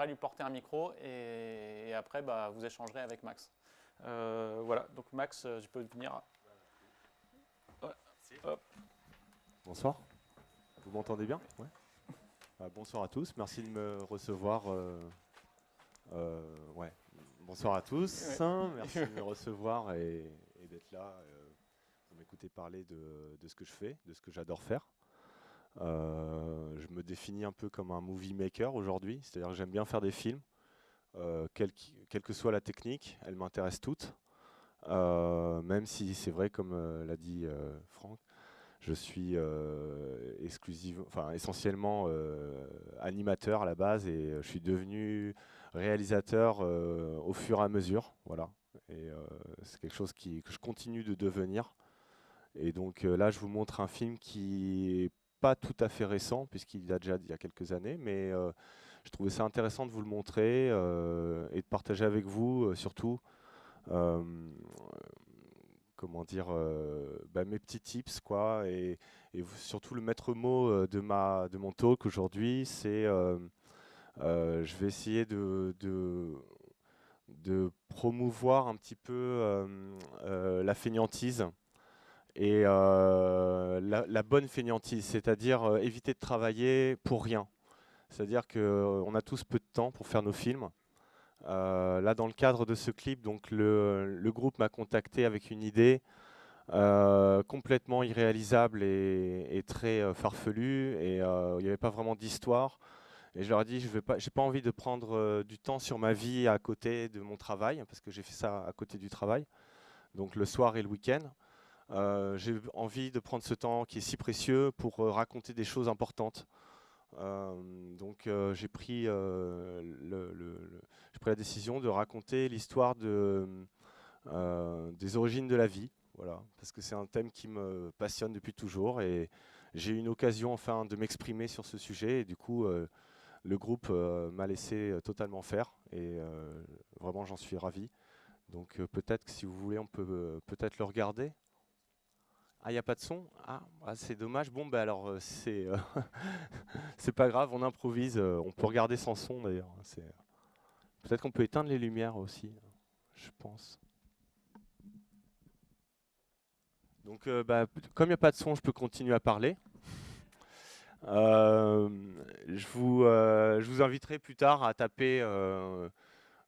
pas lui porter un micro et après bah, vous échangerez avec Max. Voilà, donc Max, je peux venir. Ouais. Hop. Bonsoir, vous m'entendez bien? Ouais. Bonsoir à tous, merci de me recevoir. Ouais. Bonsoir à tous, merci Ouais. de me recevoir et d'être là pour m'écouter parler de ce que je fais, de ce que j'adore faire. Je me définis un peu comme un movie maker aujourd'hui, c'est-à-dire que j'aime bien faire des films, quelle que soit la technique, elles m'intéressent toutes. Même si c'est vrai, comme l'a dit Franck, je suis essentiellement animateur à la base et je suis devenu réalisateur au fur et à mesure. Voilà. Et c'est quelque chose que je continue de devenir. Et donc là, je vous montre un film qui est pas tout à fait récent, puisqu'il date déjà d'il y a quelques années, mais je trouvais ça intéressant de vous le montrer et de partager avec vous surtout euh, comment dire, mes petits tips, quoi, et surtout le maître mot de mon talk aujourd'hui, c'est je vais essayer de promouvoir un petit peu la fainéantise et la bonne fainéantise, c'est-à-dire éviter de travailler pour rien. C'est-à-dire qu'on a tous peu de temps pour faire nos films. Là, dans le cadre de ce clip, donc le groupe m'a contacté avec une idée complètement irréalisable et très farfelu, et il n'y avait pas vraiment d'histoire. Et je leur ai dit, j'ai pas envie de prendre du temps sur ma vie à côté de mon travail, parce que j'ai fait ça à côté du travail, donc le soir et le week-end. J'ai envie de prendre ce temps qui est si précieux pour raconter des choses importantes. Donc j'ai pris la décision de raconter l'histoire des origines de la vie, voilà, parce que c'est un thème qui me passionne depuis toujours et j'ai eu une occasion enfin de m'exprimer sur ce sujet et du coup le groupe m'a laissé totalement faire et vraiment j'en suis ravi. Donc peut-être que si vous voulez on peut peut-être le regarder. Ah, il n'y a pas de son? C'est dommage. Bon, bah alors, c'est pas grave, on improvise. On peut regarder sans son d'ailleurs. Peut-être qu'on peut éteindre les lumières aussi, je pense. Donc, comme il n'y a pas de son, je peux continuer à parler. Euh, je vous inviterai plus tard à taper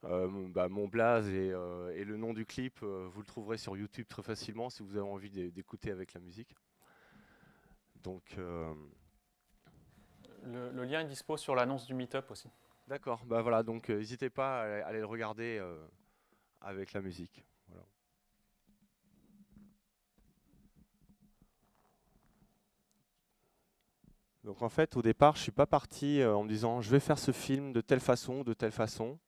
mon blaze et le nom du clip. Vous le trouverez sur YouTube très facilement si vous avez envie d'écouter avec la musique. Donc, Le lien est dispo sur l'annonce du meet-up aussi. d'accord. Bah voilà. Donc, n'hésitez pas à aller le regarder avec la musique. Voilà. Donc en fait, au départ, je suis pas parti en me disant je vais faire ce film de telle façon ou de telle façon.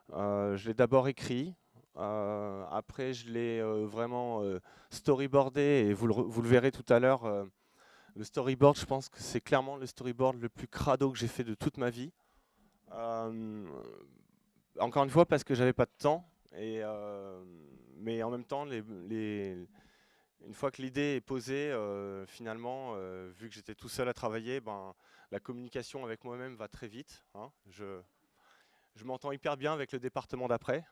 Je l'ai d'abord écrit, après je l'ai vraiment storyboardé et vous le verrez tout à l'heure. Le storyboard, je pense que c'est clairement le storyboard le plus crado que j'ai fait de toute ma vie. Euh, Encore une fois parce que j'avais pas de temps mais en même temps une fois que l'idée est posée, finalement, vu que j'étais tout seul à travailler, ben, la communication avec moi-même va très vite, hein. Je m'entends hyper bien avec le département d'après,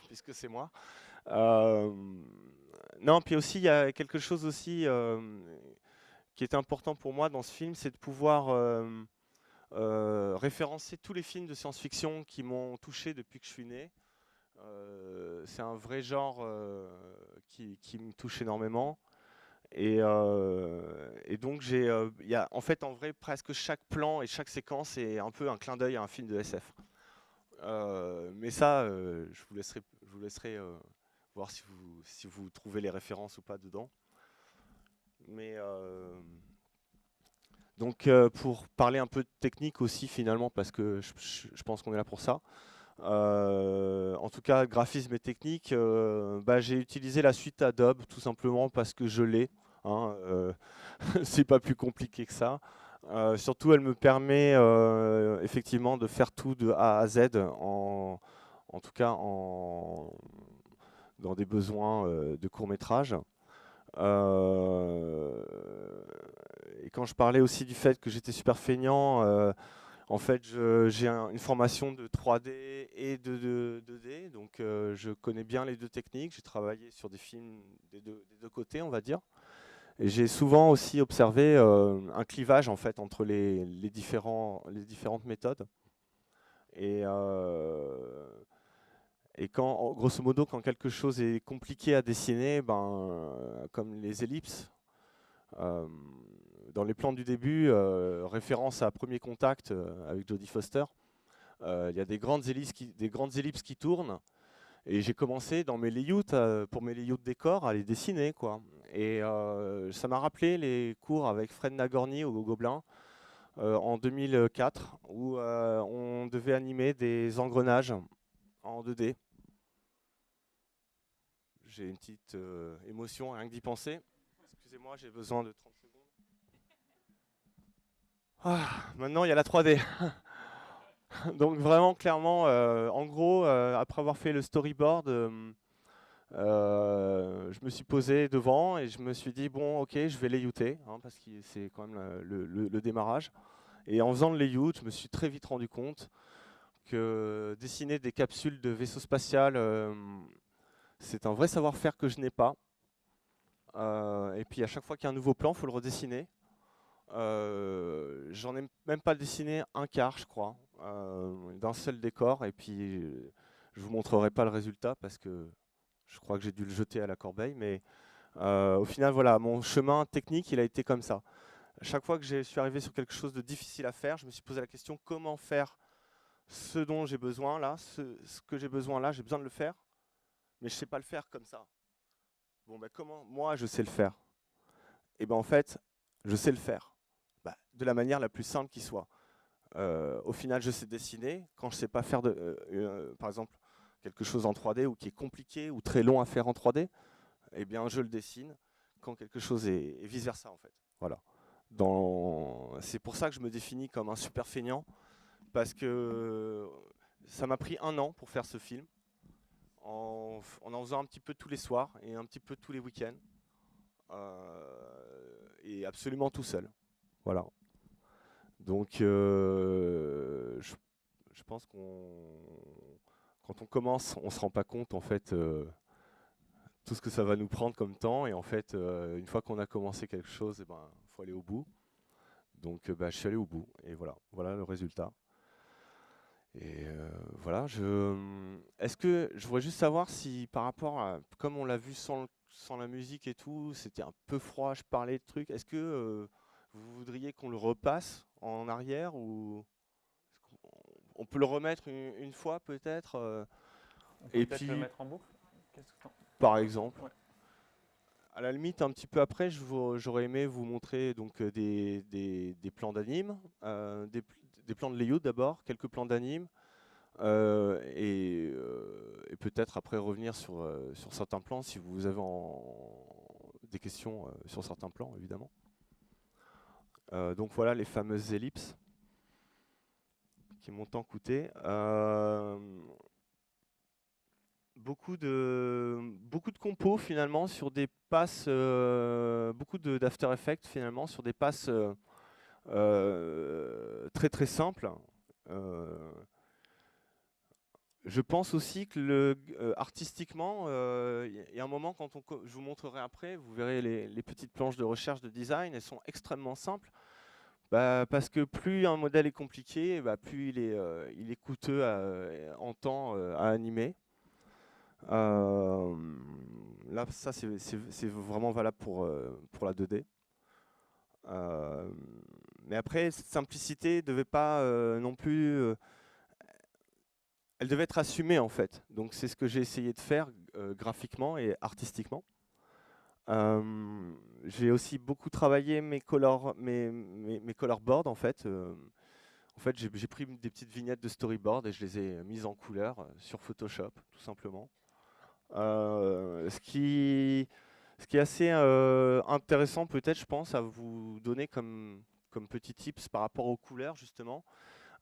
puisque c'est moi. Euh, non, puis aussi, il y a quelque chose aussi qui est important pour moi dans ce film, c'est de pouvoir référencer tous les films de science-fiction qui m'ont touché depuis que je suis né. C'est un vrai genre qui me touche énormément. Et donc il y a en fait en vrai presque chaque plan et chaque séquence est un peu un clin d'œil à un film de SF. Mais ça, je vous laisserai voir si vous trouvez les références ou pas dedans. Mais donc pour parler un peu de technique aussi finalement, parce que je pense qu'on est là pour ça. En tout cas, graphisme et technique, j'ai utilisé la suite Adobe tout simplement parce que je l'ai, hein, c'est pas plus compliqué que ça. Surtout, elle me permet effectivement de faire tout de A à Z, en tout cas dans des besoins de court métrage. Et quand je parlais aussi du fait que j'étais super feignant, En fait, j'ai une formation de 3D et de 2D, donc je connais bien les deux techniques. J'ai travaillé sur des films des deux côtés, on va dire. Et j'ai souvent aussi observé un clivage en fait entre les différentes méthodes. Et, grosso modo, quand quelque chose est compliqué à dessiner, comme les ellipses, euh, dans les plans du début, référence à Premier Contact avec Jodie Foster, il y a des grandes ellipses qui tournent. Et j'ai commencé dans mes layouts, pour mes layouts de décor, à les dessiner, quoi. Et ça m'a rappelé les cours avec Fred Nagorny au Gobelin en 2004, où on devait animer des engrenages en 2D. J'ai une petite émotion rien que d'y penser. Excusez-moi, j'ai besoin de 30 secondes. Ah, maintenant, il y a la 3D. Donc vraiment, clairement, en gros, après avoir fait le storyboard, je me suis posé devant et je me suis dit, bon, ok, je vais layouter, hein, parce que c'est quand même le démarrage. Et en faisant le layout, je me suis très vite rendu compte que dessiner des capsules de vaisseau spatial, c'est un vrai savoir-faire que je n'ai pas. Et puis à chaque fois qu'il y a un nouveau plan, il faut le redessiner. J'en ai même pas dessiné un quart, je crois, d'un seul décor. Et puis je vous montrerai pas le résultat parce que je crois que j'ai dû le jeter à la corbeille. Mais au final, voilà, mon chemin technique, il a été comme ça. Chaque fois que je suis arrivé sur quelque chose de difficile à faire, je me suis posé la question comment faire ce dont j'ai besoin là, ce que j'ai besoin là, j'ai besoin de le faire, mais je sais pas le faire comme ça. Bon, ben comment moi je sais le faire? Et ben en fait, je sais le faire de la manière la plus simple qui soit. Au final, je sais dessiner. Quand je sais pas faire par exemple quelque chose en 3D ou qui est compliqué ou très long à faire en 3D, eh bien je le dessine. Quand quelque chose est et vice versa en fait. Voilà. C'est pour ça que je me définis comme un super feignant parce que ça m'a pris 1 an pour faire ce film en faisant un petit peu tous les soirs et un petit peu tous les week-ends et absolument tout seul. Voilà. Donc je pense quand on commence, on se rend pas compte en fait tout ce que ça va nous prendre comme temps et en fait une fois qu'on a commencé quelque chose, faut aller au bout. Donc je suis allé au bout et voilà le résultat. Et voilà, est-ce que je voudrais juste savoir si par rapport à comme on l'a vu sans la musique et tout, c'était un peu froid, je parlais de trucs. Est-ce que vous voudriez qu'on le repasse en arrière ou on peut le remettre une fois peut-être On peut et peut-être le puis mettre en boucle. par exemple, Ouais. à la limite un petit peu après, j'aurais aimé vous montrer donc des plans d'anime, des plans de layout d'abord, quelques plans d'anime. Et peut-être après revenir sur certains plans si vous avez des questions sur certains plans évidemment. Donc voilà les fameuses ellipses qui m'ont tant coûté. Beaucoup de compos finalement sur des passes, beaucoup d'After Effects finalement sur des passes très très simples. Je pense aussi que artistiquement, il y a un moment je vous montrerai après, vous verrez les petites planches de recherche de design, elles sont extrêmement simples. Parce que plus un modèle est compliqué, plus il est coûteux en temps à animer. Là, ça c'est vraiment valable pour la 2D. Mais après, cette simplicité ne devait pas non plus elle devait être assumée en fait. Donc c'est ce que j'ai essayé de faire graphiquement et artistiquement. J'ai aussi beaucoup travaillé mes colorboards en fait. En fait, j'ai pris des petites vignettes de storyboard et je les ai mises en couleur sur Photoshop, tout simplement. Ce qui est assez intéressant peut-être, je pense, à vous donner comme petit tips par rapport aux couleurs justement.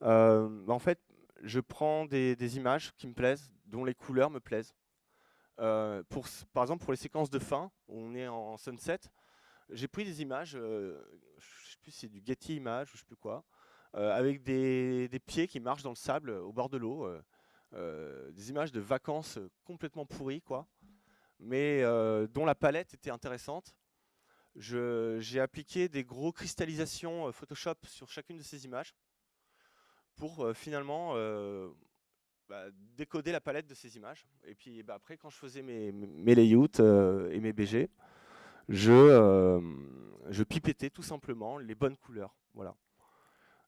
En fait, je prends des images qui me plaisent, dont les couleurs me plaisent. Par exemple, pour les séquences de fin, où on est en sunset, j'ai pris des images, je ne sais plus si c'est du Getty Images ou je ne sais plus quoi, avec des pieds qui marchent dans le sable au bord de l'eau. Des images de vacances complètement pourries, quoi, mais dont la palette était intéressante. J'ai appliqué des gros cristallisations Photoshop sur chacune de ces images pour finalement décoder la palette de ces images. Et puis après, quand je faisais mes layouts et mes BG, je pipettais tout simplement les bonnes couleurs. Voilà.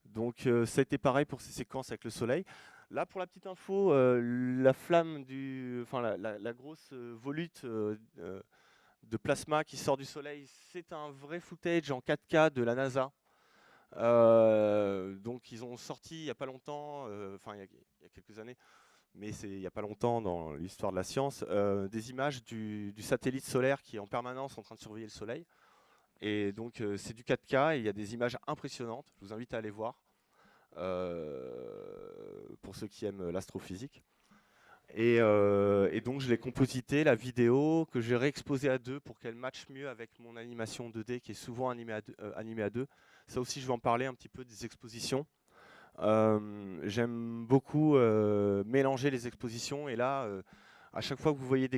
Donc ça a été pareil pour ces séquences avec le soleil. Là, pour la petite info, la flamme la grosse volute de plasma qui sort du soleil, c'est un vrai footage en 4K de la NASA. Donc ils ont sorti il n'y a pas longtemps, il y a quelques années, mais c'est il n'y a pas longtemps dans l'histoire de la science, des images du satellite solaire qui est en permanence en train de surveiller le soleil. Et donc c'est du 4K et il y a des images impressionnantes. Je vous invite à aller voir pour ceux qui aiment l'astrophysique. Et donc je l'ai composité, la vidéo, que j'ai réexposée à 2 pour qu'elle matche mieux avec mon animation 2D qui est souvent animée à 2. Ça aussi, je vais en parler un petit peu des expositions. J'aime beaucoup mélanger les expositions, et là, à chaque fois que vous voyez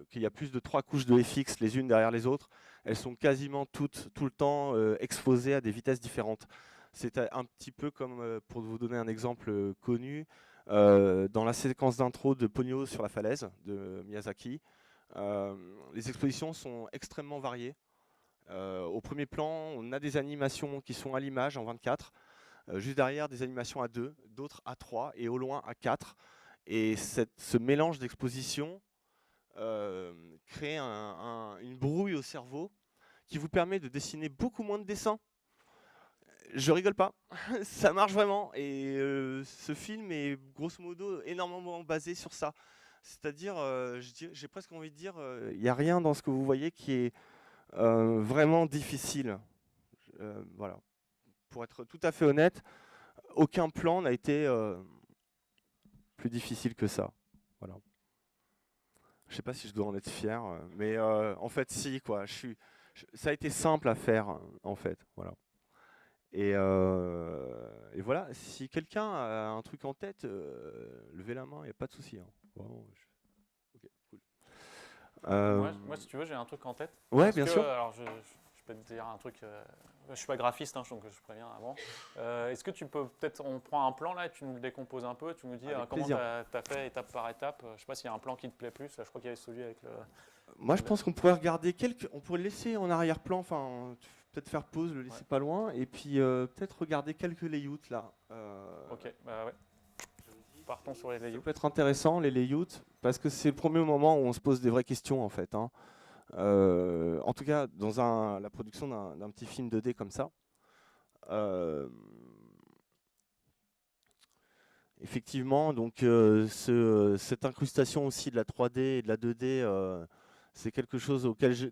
qu'il y a plus de 3 couches de FX les unes derrière les autres, elles sont quasiment toutes, tout le temps exposées à des vitesses différentes. C'est un petit peu comme, pour vous donner un exemple connu, dans la séquence d'intro de Ponyo sur la falaise de Miyazaki, les expositions sont extrêmement variées. Au premier plan, on a des animations qui sont à l'image en 24, juste derrière des animations à 2, d'autres à 3 et au loin à 4. Et ce mélange d'expositions crée une brouille au cerveau qui vous permet de dessiner beaucoup moins de dessins. Je rigole pas, ça marche vraiment. Et ce film est grosso modo énormément basé sur ça. C'est-à-dire, j'ai presque envie de dire, il n'y a rien dans ce que vous voyez qui est vraiment difficile. Voilà. Pour être tout à fait honnête, aucun plan n'a été plus difficile que ça. Voilà. Je sais pas si je dois en être fier, mais en fait, si, quoi. Ça a été simple à faire, en fait. Voilà. Et voilà, si quelqu'un a un truc en tête, levez la main, il n'y a pas de souci. Hein. Vraiment, ok, cool. Moi, si tu veux, j'ai un truc en tête. Ouais, Est-ce bien que, sûr. alors, je peux te dire un truc. Je suis pas graphiste, hein, donc je préviens avant. Est-ce que tu peux peut-être, on prend un plan là, et tu nous le décomposes un peu, tu nous dis comment tu as fait étape par étape. Je sais pas s'il y a un plan qui te plaît plus. Là, je crois qu'il y avait celui avec le. Moi, je pense qu'on pourrait regarder on pourrait le laisser en arrière-plan, enfin, peut-être faire pause, le laisser pas loin, et puis peut-être regarder quelques layouts là. Ok, bah ouais. Partons sur les layouts. Ça peut être intéressant, les layouts, parce que c'est le premier moment où on se pose des vraies questions en fait. Hein. En tout cas, dans la production d'un petit film 2D comme ça. Effectivement, donc cette incrustation aussi de la 3D et de la 2D, c'est quelque chose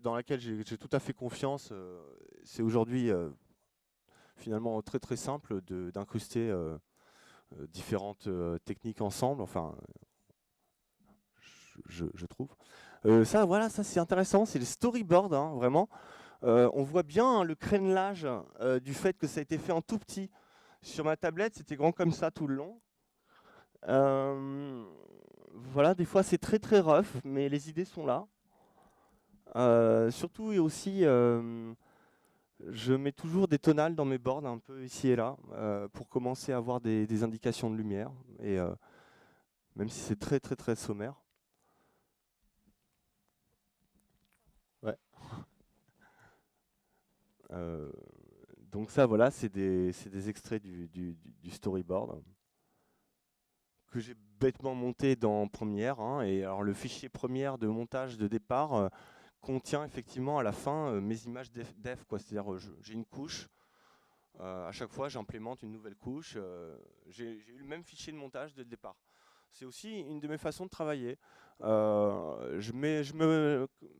dans laquelle j'ai tout à fait confiance. C'est aujourd'hui finalement très très simple d'incruster différentes techniques ensemble. Enfin, je trouve. Voilà, ça c'est intéressant, c'est le storyboard, hein, vraiment. On voit bien hein, le crénelage du fait que ça a été fait en tout petit. Sur ma tablette, c'était grand comme ça tout le long. Voilà, des fois c'est très très rough, mais les idées sont là. Surtout et aussi, je mets toujours des tonals dans mes boards un peu ici et là pour commencer à avoir des indications de lumière. Et même si c'est très très très sommaire. Ouais. Donc ça, voilà, c'est des extraits du storyboard que j'ai bêtement monté dans Premiere. Hein, et alors le fichier Premiere de montage de départ contient effectivement à la fin mes images def, quoi. C'est-à-dire j'ai une couche. À chaque fois, j'implémente une nouvelle couche. J'ai eu le même fichier de montage dès le départ. C'est aussi une de mes façons de travailler. Je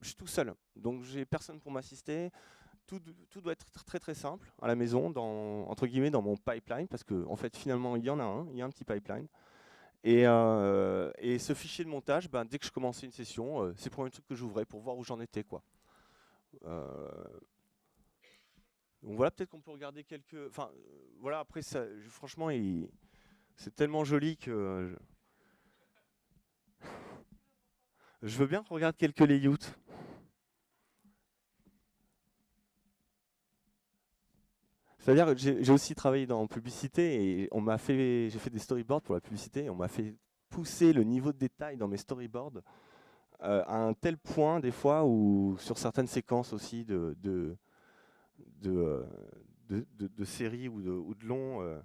suis tout seul, donc j'ai personne pour m'assister. Tout doit être très très simple à la maison, entre guillemets, dans mon pipeline, parce que en fait, finalement, il y en a il y a un petit pipeline. Et ce fichier de montage, ben, dès que je commençais une session, c'est le premier truc que j'ouvrais pour voir où j'en étais, quoi. Donc voilà, peut-être qu'on peut regarder quelques... Enfin, voilà, après, ça, franchement, c'est tellement joli que je veux bien qu'on regarde quelques layouts. C'est-à-dire que j'ai aussi travaillé dans publicité et j'ai fait des storyboards pour la publicité et on m'a fait pousser le niveau de détail dans mes storyboards à un tel point des fois où sur certaines séquences aussi de, euh, de séries ou de longs.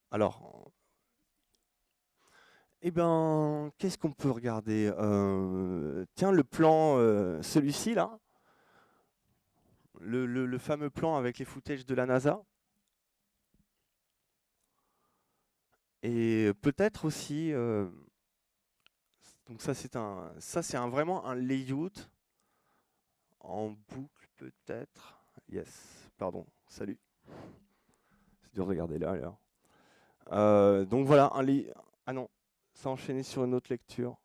Alors, eh ben, qu'est-ce qu'on peut regarder? Tiens, le plan, celui-ci là, le fameux plan avec les footages de la NASA. Et peut-être aussi, donc ça c'est vraiment un layout en boucle peut-être. Yes, pardon, salut. C'est dur de regarder là alors. Donc voilà, ah non, ça a enchaîné sur une autre lecture.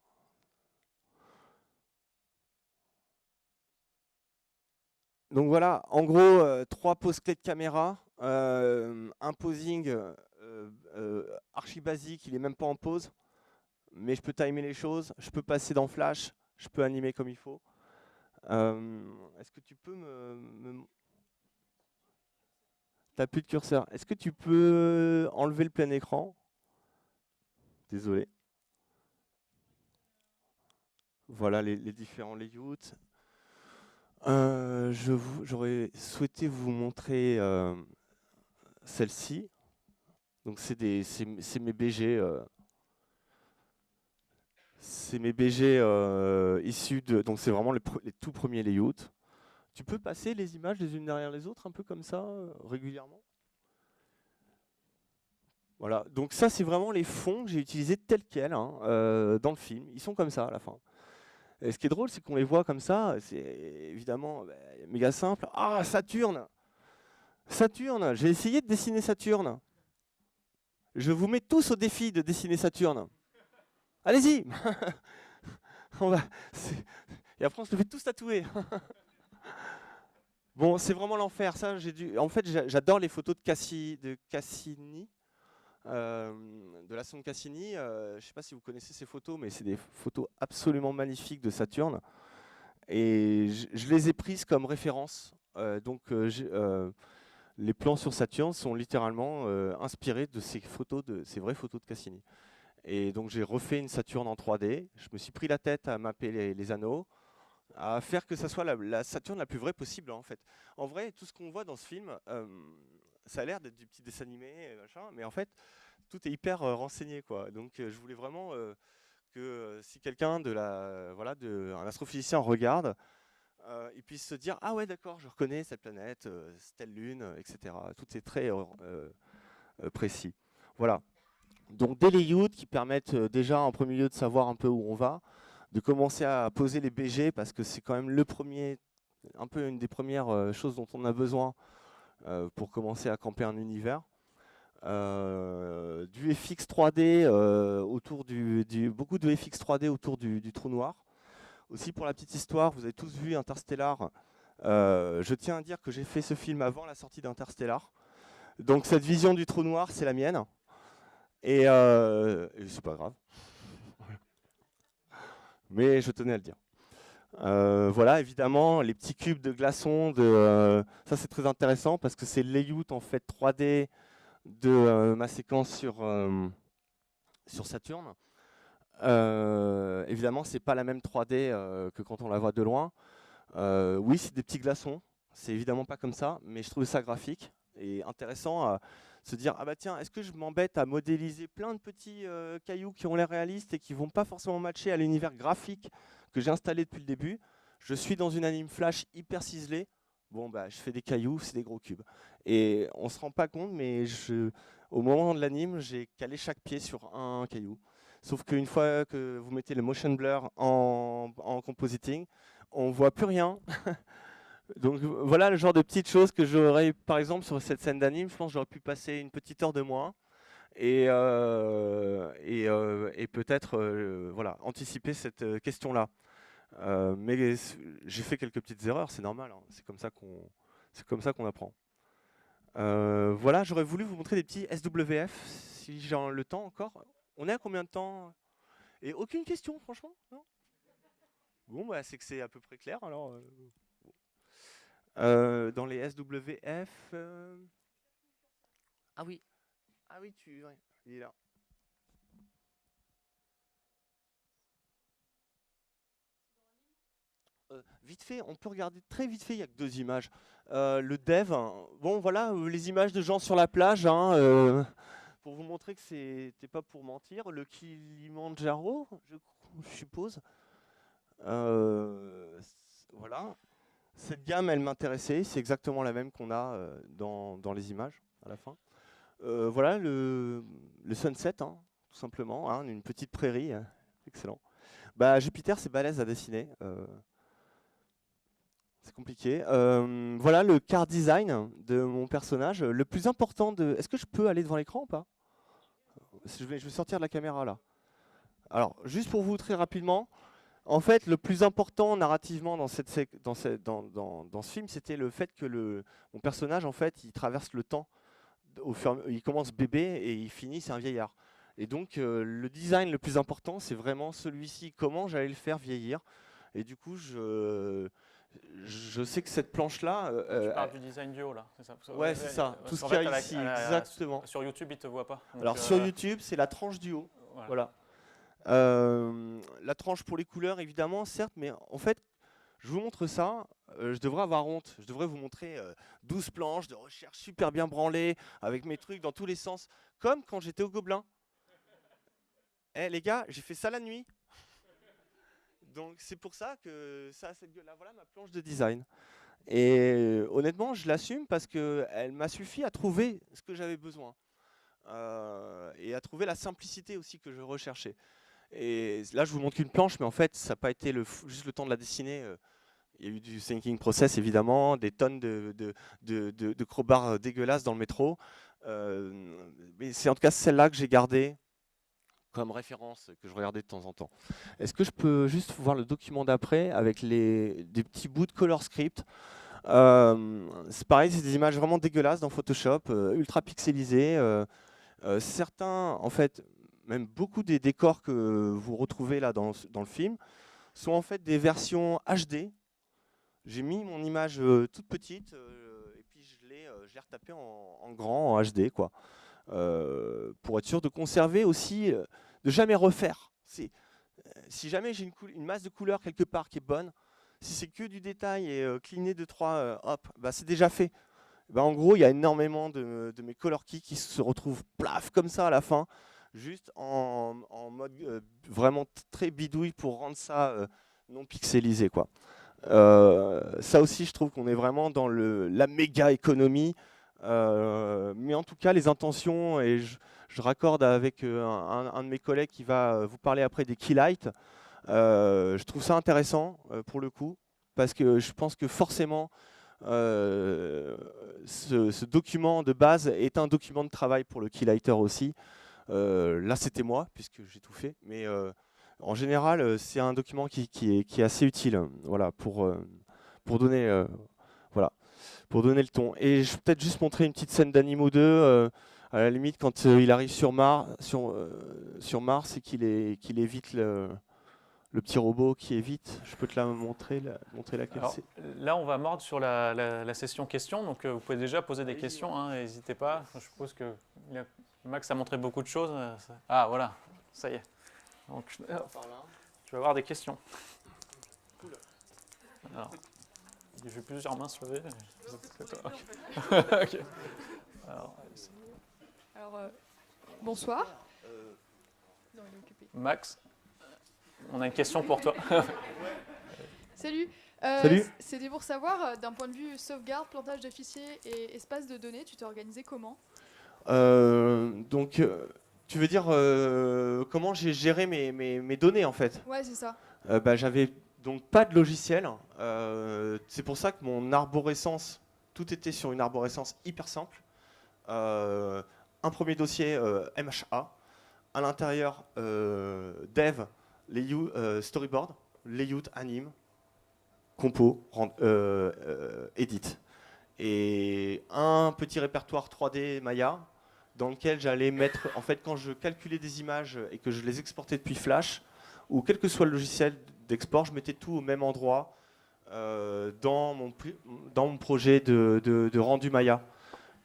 Donc voilà, en gros, 3 poses clés de caméra, un posing archi basique, il est même pas en pause, mais je peux timer les choses, je peux passer dans Flash, je peux animer comme il faut. Est-ce que tu peux T'as plus de curseur. Est-ce que tu peux enlever le plein écran? Désolé. Voilà les différents layouts. J'aurais souhaité vous montrer celle-ci. Donc c'est mes BG. C'est mes BG issus de. Donc c'est vraiment les tout premiers layouts. Tu peux passer les images les unes derrière les autres un peu comme ça régulièrement? Voilà. Donc ça c'est vraiment les fonds que j'ai utilisés tels quels hein, dans le film. Ils sont comme ça à la fin. Et ce qui est drôle, c'est qu'on les voit comme ça, c'est évidemment méga simple. Ah, Saturne! Saturne! J'ai essayé de dessiner Saturne. Je vous mets tous au défi de dessiner Saturne. Allez-y! On va... Et après, on se le fait tous tatouer. Bon, c'est vraiment l'enfer. Ça, En fait, j'adore les photos de Cassini. De la sonde Cassini. Je ne sais pas si vous connaissez ces photos, mais c'est des photos absolument magnifiques de Saturne. Et je les ai prises comme référence. Les plans sur Saturne sont littéralement inspirés de ces vraies photos de Cassini. Et donc j'ai refait une Saturne en 3D. Je me suis pris la tête à mapper les anneaux, à faire que ça soit la Saturne la plus vraie possible en fait. En vrai, tout ce qu'on voit dans ce film, ça a l'air d'être du petit dessin animé, machin, mais en fait, tout est hyper renseigné quoi. Donc je voulais vraiment que si quelqu'un un astrophysicien regarde, il puisse se dire ah ouais d'accord, je reconnais cette planète, telle lune, etc. Tout est très précis. Voilà. Donc des layouts qui permettent déjà en premier lieu de savoir un peu où on va, de commencer à poser les BG parce que c'est quand même un peu une des premières choses dont on a besoin pour commencer à camper un univers. Du FX 3D beaucoup de FX 3D autour du trou noir. Aussi pour la petite histoire, vous avez tous vu Interstellar. Je tiens à dire que j'ai fait ce film avant la sortie d'Interstellar. Donc cette vision du trou noir, c'est la mienne. Et c'est pas grave. Mais je tenais à le dire. Voilà, évidemment, les petits cubes de glaçons. Ça, c'est très intéressant parce que c'est le layout en fait 3D de ma séquence sur Saturne. Évidemment, c'est pas la même 3D que quand on la voit de loin. Oui, c'est des petits glaçons. C'est évidemment pas comme ça, mais je trouve ça graphique et intéressant à se dire ah bah tiens, est-ce que je m'embête à modéliser plein de petits cailloux qui ont l'air réalistes et qui vont pas forcément matcher à l'univers graphique que j'ai installé depuis le début. Je suis dans une anime flash hyper ciselée. Bon bah je fais des cailloux, c'est des gros cubes. Et on se rend pas compte, mais au moment de l'anime, j'ai calé chaque pied sur un caillou. Sauf qu'une fois que vous mettez le motion blur en compositing, on voit plus rien. Donc voilà le genre de petites choses que j'aurais, par exemple sur cette scène d'anime, je pense que j'aurais pu passer une petite heure de moins et peut-être voilà, anticiper cette question-là. Mais j'ai fait quelques petites erreurs, c'est normal, hein. C'est comme ça qu'on apprend. Voilà, j'aurais voulu vous montrer des petits SWF, si j'ai le temps encore. On est à combien de temps? Et aucune question, franchement, non? Bon, bah, c'est que c'est à peu près clair, alors... dans les SWF... Ah oui, ouais, il est là. Vite fait, on peut regarder très vite fait, il n'y a que 2 images. Le dev, hein, bon voilà, les images de gens sur la plage, hein, pour vous montrer que c'était pas pour mentir. Le Kilimanjaro, je suppose. Voilà. Cette gamme, elle m'intéressait, c'est exactement la même qu'on a dans les images à la fin. Voilà le sunset, hein, tout simplement, hein, une petite prairie, excellent. Bah, Jupiter, c'est balèze à dessiner. C'est compliqué. Voilà le car design de mon personnage. Le plus important de... Est-ce que je peux aller devant l'écran ou pas? Je vais sortir de la caméra là. Alors, juste pour vous très rapidement, en fait, le plus important narrativement dans ce film, c'était le fait que mon personnage, en fait, il traverse le temps. Il commence bébé et il finit, c'est un vieillard. Et donc, le design le plus important, c'est vraiment celui-ci. Comment j'allais le faire vieillir? Et du coup, je sais que cette planche-là... Tu parles du design du haut, là, c'est ça? Ouais, c'est ça. Tout ce qu'il y a ici, exactement. Sur YouTube, il ne te voit pas. Donc, alors, sur YouTube, c'est la tranche du haut. Voilà. La tranche pour les couleurs, évidemment, certes, mais en fait, je vous montre ça, je devrais avoir honte. Je devrais vous montrer 12 planches de recherche super bien branlées, avec mes trucs dans tous les sens, comme quand j'étais au Gobelin. Eh les gars, j'ai fait ça la nuit. Donc c'est pour ça que ça a cette gueule-là. Voilà ma planche de design. Et honnêtement, je l'assume parce qu'elle m'a suffi à trouver ce que j'avais besoin. Et à trouver la simplicité aussi que je recherchais. Et là, je vous montre qu'une planche, mais en fait, ça n'a pas été juste le temps de la dessiner. Il y a eu du thinking process, évidemment, des tonnes de crowbars dégueulasses dans le métro. Mais c'est en tout cas celle-là que j'ai gardée comme référence, que je regardais de temps en temps. Est-ce que je peux juste voir le document d'après avec des petits bouts de color script? C'est pareil, c'est des images vraiment dégueulasses dans Photoshop, ultra pixelisées. Certains, en fait, même beaucoup des décors que vous retrouvez là dans le film, sont en fait des versions HD. J'ai mis mon image toute petite et puis je l'ai retapé en grand, en HD, quoi. Pour être sûr de conserver aussi, de jamais refaire. Si jamais j'ai une masse de couleurs quelque part qui est bonne, si c'est que du détail et cligner 2-3, hop, bah c'est déjà fait. Bah en gros, il y a énormément de mes color keys qui se retrouvent plaf comme ça à la fin, juste en mode vraiment très bidouille pour rendre ça non pixelisé, quoi. Ça aussi, je trouve qu'on est vraiment dans la méga économie. Mais en tout cas, les intentions, et je raccorde avec un de mes collègues qui va vous parler après des keylights. Je trouve ça intéressant pour le coup, parce que je pense que forcément, ce document de base est un document de travail pour le keylighter aussi. Là, c'était moi, puisque j'ai tout fait, mais en général, c'est un document qui est assez utile, voilà, pour donner, voilà, pour donner le ton. Et je vais peut-être juste montrer une petite scène d'Animo 2, à la limite, quand il arrive sur Mars et qu'il évite le petit robot qui évite. Je peux te la montrer laquelle Alors, c'est. là, on va mordre sur la session questions, donc vous pouvez déjà poser des questions, hein, n'hésitez pas. Je suppose que Max a montré beaucoup de choses. Ah, voilà, ça y est. Donc, tu vas avoir des questions. Cool. Alors, j'ai plusieurs mains levées. Okay. Alors, bonsoir. Non, il est occupé. Max, on a une question pour toi. Salut. Salut. C'était pour savoir, d'un point de vue sauvegarde, plantage de fichiers et espace de données, tu t'es organisé comment? Donc, tu veux dire comment j'ai géré mes données en fait? Ouais, c'est ça. Bah, j'avais donc pas de logiciel. C'est pour ça que mon arborescence, tout était sur une arborescence hyper simple. Un premier dossier MHA. À l'intérieur, dev, layout, storyboard, layout, anime, compo, edit. et un petit répertoire 3D Maya dans lequel j'allais mettre, en fait, quand je calculais des images et que je les exportais depuis Flash, ou quel que soit le logiciel d'export, je mettais tout au même endroit dans mon projet de rendu Maya,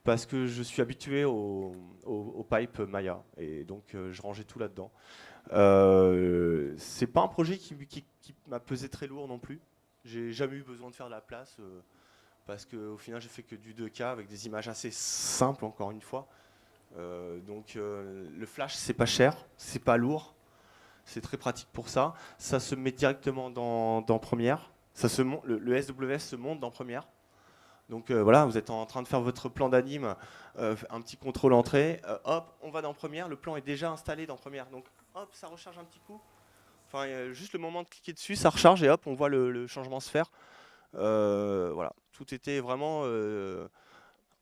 parce que je suis habitué au pipe Maya, et donc je rangeais tout là-dedans. C'est pas un projet qui m'a pesé très lourd non plus. J'ai jamais eu besoin de faire de la place, parce qu'au final j'ai fait que du 2K avec des images assez simples, encore une fois. Le Flash, c'est pas cher, c'est pas lourd, c'est très pratique pour ça. Ça se met directement dans Premiere. Le SWS se monte dans Premiere. Donc voilà, vous êtes en train de faire votre plan d'anime, un petit contrôle entrée, hop, on va dans Premiere, le plan est déjà installé dans Premiere. Donc hop, ça recharge un petit coup. Enfin, juste le moment de cliquer dessus, ça recharge et hop, on voit le changement se faire. Voilà, tout était vraiment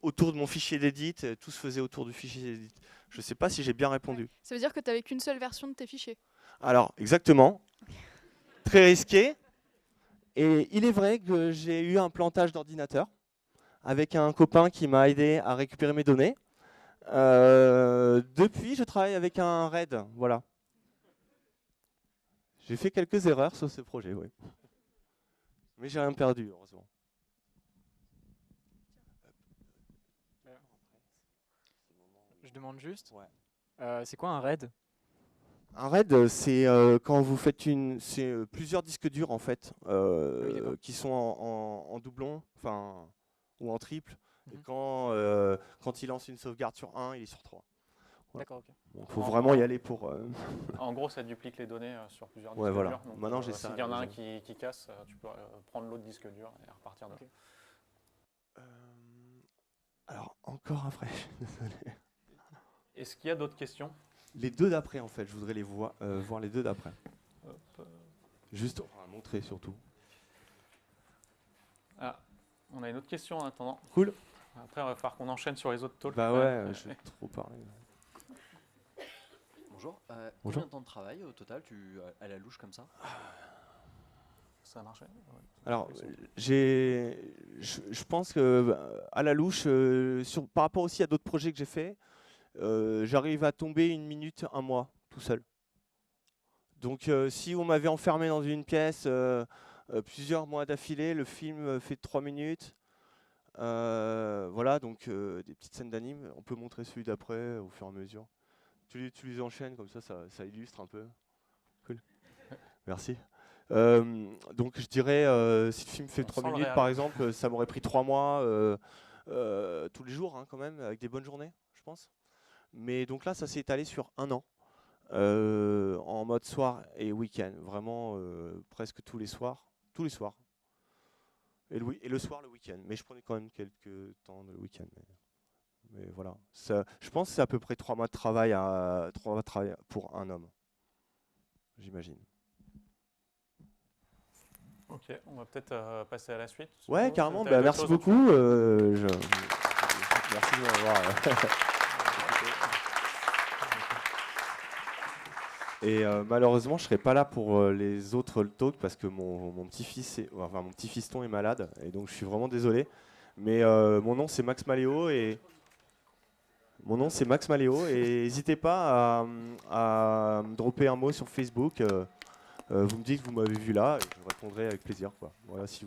autour de mon fichier d'édit, tout se faisait autour du fichier d'édit. Je ne sais pas si j'ai bien répondu. Ça veut dire que tu n'avais qu'une seule version de tes fichiers. Alors, exactement. Très risqué. Et il est vrai que j'ai eu un plantage d'ordinateur avec un copain qui m'a aidé à récupérer mes données. Depuis, je travaille avec un RAID. Voilà. J'ai fait quelques erreurs sur ce projet, oui. Mais j'ai rien perdu, heureusement. Je demande juste, Ouais. c'est quoi un RAID? Un RAID, c'est quand vous faites plusieurs disques durs en fait, qui sont en doublon, enfin ou en triple. Et quand il lance une sauvegarde sur un, il est sur 3. Voilà. D'accord, ok. Il faut vraiment y aller pour. En gros, ça duplique les données sur plusieurs disques Ouais, voilà. durs. Donc, Maintenant, j'ai ça. S'il y en a un qui casse, tu peux prendre l'autre disque dur et repartir de là. Alors, encore un vrai. Désolé. Est-ce qu'il y a d'autres questions? Les deux d'après, en fait, je voudrais voir les deux d'après. Hop. Juste pour montrer surtout. Ah, on a une autre question en attendant. Cool. Après, il va falloir qu'on enchaîne sur les autres talks. Bah ouais, je vais trop parler. Bonjour. Bonjour. Combien de temps de travail au total à la louche comme ça? Ça a marché? Ouais. Alors, je pense que à la louche, par rapport aussi à d'autres projets que j'ai faits, j'arrive à tomber une minute, un mois, tout seul. Donc si on m'avait enfermé dans une pièce plusieurs mois d'affilée, le film fait 3 minutes. Voilà, donc des petites scènes d'anime. On peut montrer celui d'après au fur et à mesure. Tu les enchaînes, comme ça illustre un peu. Cool. Merci. Donc je dirais, si le film fait 3 minutes par exemple, ça m'aurait pris 3 mois tous les jours, hein, quand même, avec des bonnes journées, je pense. Mais donc là, ça s'est étalé sur 1 an, en mode soir et week-end, vraiment presque tous les soirs. Et le soir, le week-end. Mais je prenais quand même quelques temps le week-end. Mais voilà, je pense que c'est à peu près 3 mois de travail, pour un homme, j'imagine. Ok, on va peut-être passer à la suite. Ouais, carrément, T'avais d'autres merci choses beaucoup. Merci de m'avoir. Et malheureusement, je serai pas là pour les autres talks parce que mon petit fiston est malade et donc je suis vraiment désolé. Mais mon nom c'est Max Maléo et n'hésitez pas à me dropper un mot sur Facebook. Vous me dites que vous m'avez vu là et je répondrai avec plaisir, quoi. Voilà, si vous